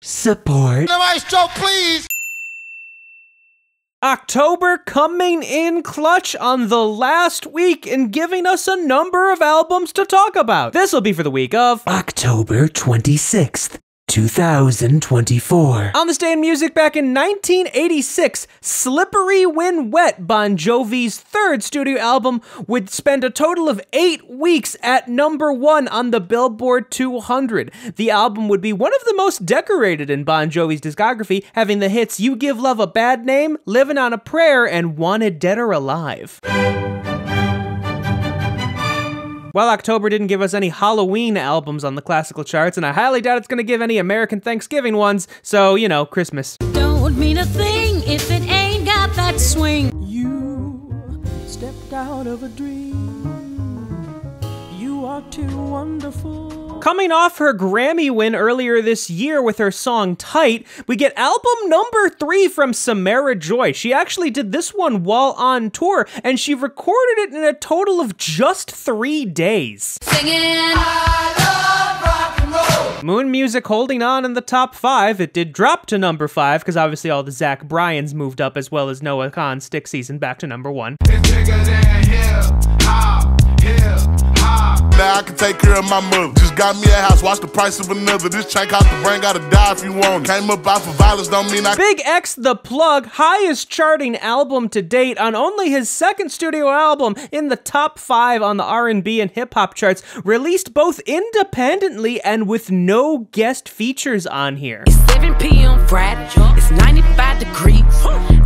Support. The maestro, please. October coming in clutch on the last week and giving us a number of albums to talk about. This will be for the week of October 26th. 2024. On this day in music back in 1986, Slippery When Wet, Bon Jovi's third studio album, would spend a total of 8 weeks at #1 on the Billboard 200. The album would be one of the most decorated in Bon Jovi's discography, having the hits You Give Love a Bad Name, Livin' on a Prayer, and Wanted Dead or Alive. While October didn't give us any Halloween albums on the classical charts, and I highly doubt it's gonna give any American Thanksgiving ones, so, you know, Christmas. Don't mean a thing if it ain't got that swing. You stepped out of a dream. You are too wonderful. Coming off her Grammy win earlier this year with her song Tight, we get album number 3 from Samara Joy. She actually did this one while on tour, and she recorded it in a total of just 3 days. Singing, I love rock and roll. Moon Music holding on in the top 5. It did drop to number 5, because obviously all the Zach Bryans moved up, as well as Noah Khan's Stick Season back to number 1. It's bigger than hip hop, hip hop. Now I can take care of my mother. Just got me a house, watch the price of another. This check out the brain, gotta die if you want it. Came up out for violence, don't mean I... BigXthaPlug, highest charting album to date on only his second studio album in the top 5 on the R&B and hip-hop charts, released both independently and with no guest features on here. It's 7 p.m. Friday, it's 95 degrees.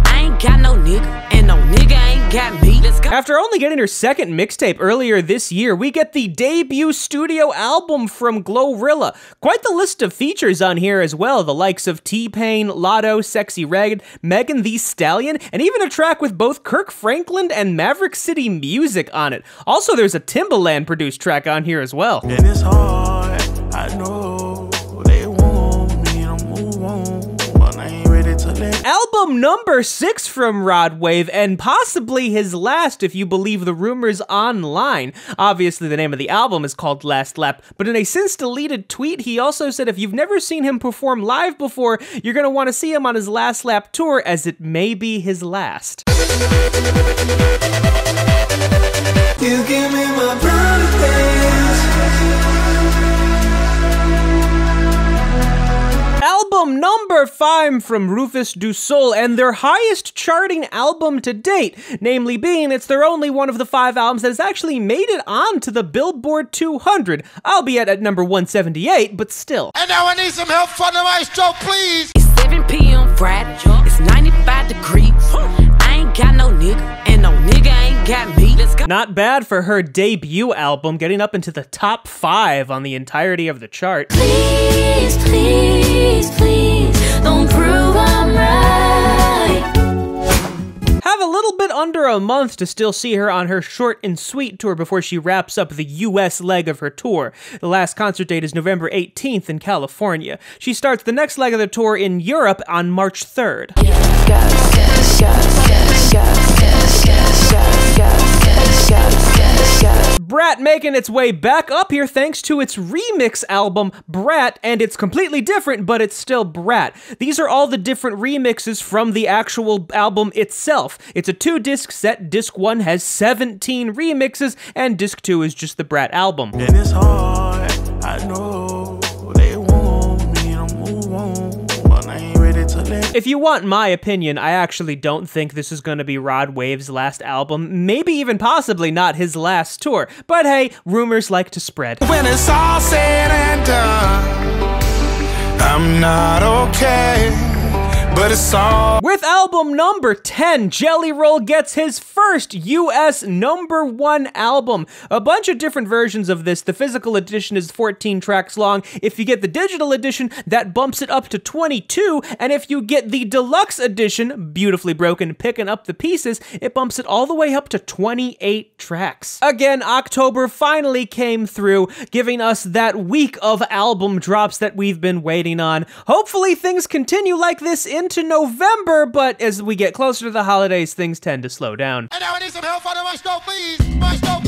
I ain't got no nigga, and no nigga ain't got me. Let's go. After only getting her second mixtape earlier this year, we get the debut studio album from GloRilla. Quite the list of features on here as well, the likes of T-Pain, Lotto, Sexy Red, Megan Thee Stallion, and even a track with both Kirk Franklin and Maverick City Music on it. Also, there's a Timbaland produced track on here as well. And it's hard, I know. They want me to move on, but I ain't ready to let. Album number 6 from Rod Wave, and possibly his last if you believe the rumors online. Obviously the name of the album is called Last Lap, but in a since deleted tweet he also said if you've never seen him perform live before, you're gonna want to see him on his Last Lap tour, as it may be his last. You give me my birthdays. Album number 5 from RÜFÜS Du Sol, and their highest charting album to date, namely being it's their only one of the 5 albums that has actually made it onto the Billboard 200, albeit at number 178, but still. And now I need some help from the maestro, please. It's 7 p.m. Friday, it's 95 degrees. I ain't got no nigga, and no nigga ain't got me. Let's go. Not bad for her debut album, getting up into the top 5 on the entirety of the chart. please, please, please, don't prove I'm right. Have a little bit under a month to still see her on her short and sweet tour before she wraps up the US leg of her tour. The last concert date is November 18th in California. She starts the next leg of the tour in Europe on March 3rd. Brat making its way back up here thanks to its remix album, Brat, and it's completely different, but it's still Brat. These are all the different remixes from the actual album itself. It's a 2-disc set. Disc 1 has 17 remixes, and Disc 2 is just the Brat album. And it's hard, I know. They want me to move on, but I ain't ready to let. If you want my opinion, I actually don't think this is going to be Rod Wave's last album, maybe even possibly not his last tour, but hey, rumors like to spread. When it's all said and done, I'm not okay, but it's all. With album number 10, Jelly Roll gets his first US #1 album. A bunch of different versions of this. The physical edition is 14 tracks long. If you get the digital edition, that bumps it up to 22, and if you get the deluxe edition, beautifully broken, picking up the pieces, it bumps it all the way up to 28 tracks. Again, October finally came through, giving us that week of album drops that we've been waiting on. Hopefully things continue like this into November, but as we get closer to the holidays, things tend to slow down. And now I need some help from the maestro, please. Maestro.